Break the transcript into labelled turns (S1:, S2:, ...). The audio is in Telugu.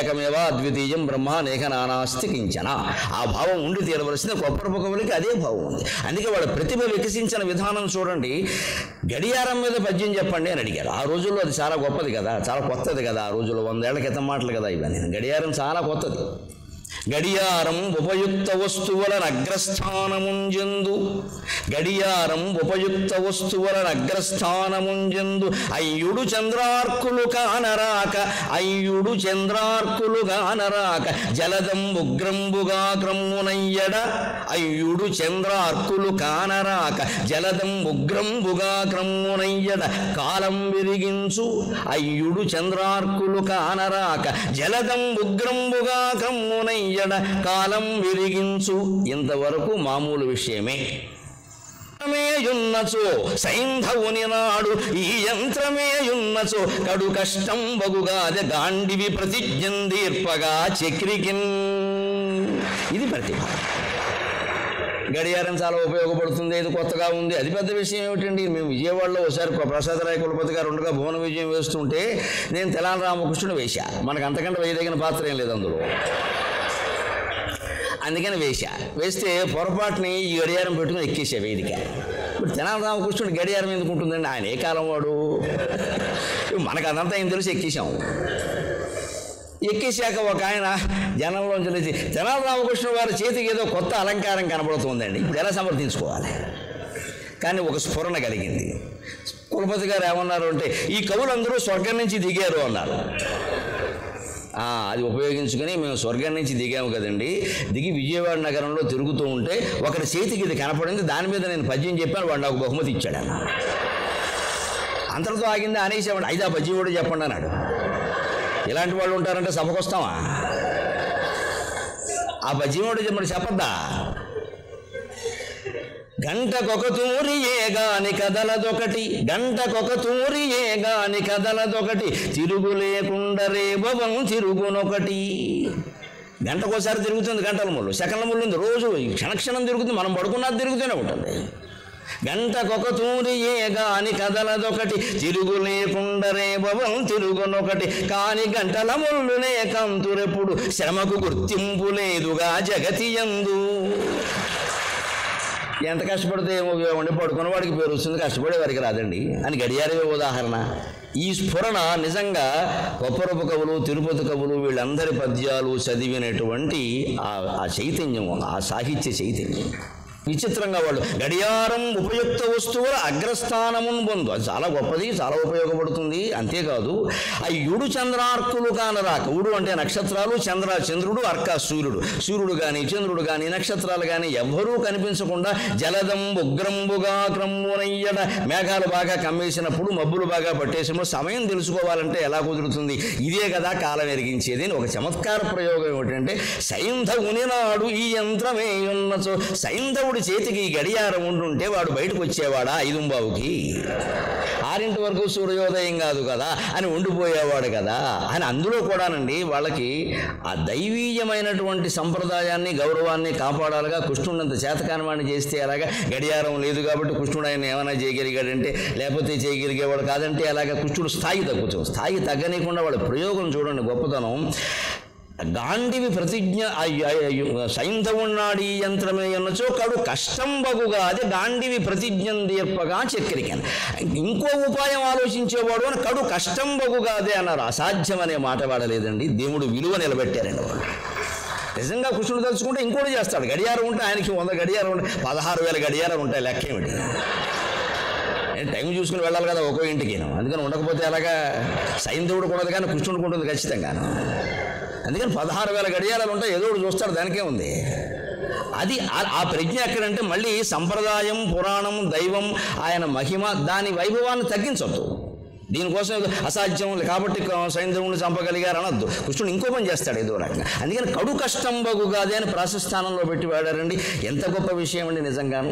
S1: ఏకమేవ అద్వితీయం బ్రహ్మ నేక నానాస్తి కించన. ఆ భావం ఉండి తీరవలసిన కొప్పరపు కవులకి అదే భావం ఉంది. అందుకే వాళ్ళ ప్రతిభ వికసించిన విధానం చూడండి. గడియారం మీద పద్యం చెప్పండి అని అడిగారు. ఆ రోజుల్లో అది చాలా గొప్పది కదా, చాలా కొత్తది కదా. ఆ రోజుల్లో 100 ఏళ్ల క్రితం మాటలు కదా ఇవన్నీ. గడియారం చాలా కొత్తది. గడియారం ఉపయుక్త వస్తువులను అగ్రస్థానముంజెందు, గడియారం ఉపయుక్త వస్తువులను అగ్రస్థానముంజెందు అయ్యుడు చంద్రార్కులు కానరాక, అయ్యుడు చంద్రార్కులు కానరాక జలదం ఉగ్రంబుగా క్రమ్మునయ్యడ, అయ్యుడు చంద్రార్కులు కానరాక జలదం ఉగ్రంబుగా క్రమ్మునయ్యడ కాలం విరిగించు, అయ్యుడు చంద్రార్కులు కానరాక జలదం ఉగ్రంబుగా క్రమ్మునయ్య కాలం విరిగించు. ఇంతవరకు మామూలు విషయమే. యున్నచో సైంధవుని నాడు ఈ యంత్రమేయున్నచో కడు కష్టం బగుగాదె గాండివి ప్రతిజ్ఞం దీర్పగా చక్రికిన్. ఇది ప్రతిభ. గడియారం చాలా ఉపయోగపడుతుంది, ఇది కొత్తగా ఉంది, అది పెద్ద విషయం ఏమిటండి. మేము విజయవాడలో ఒకసారి ప్రసాదరాయ కులపతి గారు ఉండగా భువన విజయం వేస్తుంటే నేను తెలాల రామకృష్ణుడు వేశా. మనకు అంతకంటే వేయదగిన పాత్ర ఏం లేదు అందులో. అందుకని వేస్తే పొరపాటుని ఈ గడియారం పెట్టుకుని ఎక్కేసా వేదిక. ఇప్పుడు తెనాలి రామకృష్ణుడు గడియారం ఎందుకు ఉంటుందండి? ఆయన ఏ కాలం వాడు? మనకు అదంతా ఏం తెలిసి ఎక్కేసాం. ఎక్కేసాక ఒక ఆయన జనంలోంచి తెలిసి తెనాలి రామకృష్ణుడు వారి చేతికి ఏదో కొత్త అలంకారం కనబడుతుందండి, ఇప్పుడు ఎలా సమర్థించుకోవాలి? కానీ ఒక స్ఫురణ కలిగింది. కులపతి గారు ఏమన్నారు అంటే, ఈ కవులందరూ స్వర్గం నుంచి దిగారు అన్నారు. అది ఉపయోగించుకొని మేము స్వర్గం నుంచి దిగాము కదండి. దిగి విజయవాడ నగరంలో తిరుగుతూ ఉంటే ఒకరి చేతికి ఇది కనపడింది, దాని మీద నేను పద్యం చెప్పాను, వాడు నాకు బహుమతి ఇచ్చాడు అన్న. అంతటితో ఆగింది. అనేసేవాడు, అయితే ఆ పద్యం కూడా చెప్పండి అన్నాడు. ఇలాంటి వాళ్ళు ఉంటారంటే సభకు వస్తామా? ఆ పద్యం కూడా మరి చెప్పద్దా? గంటకొక తూరి ఏగాని కదలదొకటి, గంటకొక తూరి ఏగాని కదలదొకటి తిరుగు లేకుండా రేబవం తిరుగునొకటి. గంటకోసారి తిరుగుతుంది, గంటల ముళ్ళు సెకండ్ల ముళ్ళు ఉంది, రోజు క్షణక్షణం తిరుగుతుంది, మనం పడుకున్నది తిరుగుతూనే ఉంటుంది. గంటకొక తూరి ఏగాని కదలదొకటి తిరుగు లేకుండా రేబవం తిరుగునొకటి కాని గంటల ముళ్ళునే కంతురెప్పుడు శ్రమకు గుర్తింపు లేదుగా జగతియందు. ఎంత కష్టపడితే ఏమో ఉండి పడుకున్న వాడికి పేరు వస్తుంది, కష్టపడే వారికి రాదండి అని గడియారమే ఉదాహరణ. ఈ స్ఫురణ నిజంగా కొప్పరపు కవులు, తిరుపతి కవులు వీళ్ళందరి పద్యాలు చదివినటువంటి ఆ చైతన్యం, ఆ సాహిత్య చైతన్యం. విచిత్రంగా వాళ్ళు గడియారం ఉపయుక్త వస్తువుల అగ్రస్థానమును పొందు, అది చాలా గొప్పది, చాలా ఉపయోగపడుతుంది. అంతేకాదు ఆ యుడు చంద్రార్కులు కానరాక, ఉడు అంటే నక్షత్రాలు, చంద్రుడు అర్క సూర్యుడు, సూర్యుడు కానీ చంద్రుడు కానీ నక్షత్రాలు కానీ ఎవ్వరూ కనిపించకుండా జలదం ఉగ్రంబుగా క్రమ్మునయ్యడ, మేఘాలు బాగా కమ్మేసినప్పుడు, మబ్బులు బాగా పట్టేసినప్పుడు సమయం తెలుసుకోవాలంటే ఎలా కుదురుతుంది? ఇదే కదా కాలం ఎరిగించేది. ఒక చమత్కార ప్రయోగం ఏమిటంటే, సైంధవుని నాడు ఈ యంత్రమే ఉన్నచో, సైంధవుడి చేతికి ఈ గడియారం ఉండుంటే వాడు బయటకు వచ్చేవాడా 5:15కి? 6 వరకు సూర్యోదయం కాదు కదా అని ఉండిపోయేవాడు కదా అని. అందులో కూడానండి వాళ్ళకి ఆ దైవీయమైనటువంటి సంప్రదాయాన్ని, గౌరవాన్ని కాపాడాలిగా. కృష్ణుడంత చేతకాని వాడిని చేస్తే అలాగా, గడియారం లేదు కాబట్టి కృష్ణుడు ఆయన ఏమైనా చేయగలిగాడంటే, లేకపోతే చేయగలిగేవాడు కాదంటే అలాగా కృష్ణుడు స్థాయి తగ్గుతుంది. స్థాయి తగ్గనీయకుండా వాళ్ళ ప్రయోగం చూడండి గొప్పతనం. గాండివి ప్రతిజ్ఞ సైంధవున్నాడు ఈ యంత్రమే అన్నచో కడు కష్టం బగుగా, అదే గాండివి ప్రతిజ్ఞం దీర్పగా చక్రికన్. ఇంకో ఉపాయం ఆలోచించేవాడు అని కడు కష్టం బగుగా అదే అన్నారు. అసాధ్యం అనే మాట వాడలేదండి, దేవుడు విలువ నిలబెట్టారండి వాళ్ళు. నిజంగా కృష్ణుడు తలుచుకుంటే ఇంకోటి చేస్తాడు. గడియారం ఉంటే ఆయనకి 100 గడియారం ఉంటాయి, 16,000 గడియారాలు ఉంటాయి. లెక్క ఏమిటి? టైం చూసుకుని వెళ్ళాలి కదా ఒక్కో ఇంటికి. అందుకని ఉండకపోతే అలాగా సైంధవుడు కొనదు కానీ కృష్ణుడికి ఉంటుంది ఖచ్చితంగాను. అందుకని 16,000 గడియారాలు ఉంటాయి, ఏదో ఒకటి చూస్తాడు, దానికే ఉంది. అది ఆ ప్రజ్ఞ ఎక్కడంటే మళ్ళీ సంప్రదాయం, పురాణం, దైవం, ఆయన మహిమ, దాని వైభవాన్ని తగ్గించొద్దు. దీనికోసం అసాధ్యం కాబట్టి సైంధవుని చంపగలిగారు అనొద్దు. కృష్ణుడు ఇంకో పని చేస్తాడు ఏదో రకంగా. అందుకని కడు కష్టం బగుగాదే అని ప్రాశస్థానంలో పెట్టి వాడారండి. ఎంత గొప్ప విషయం అండి నిజంగాను.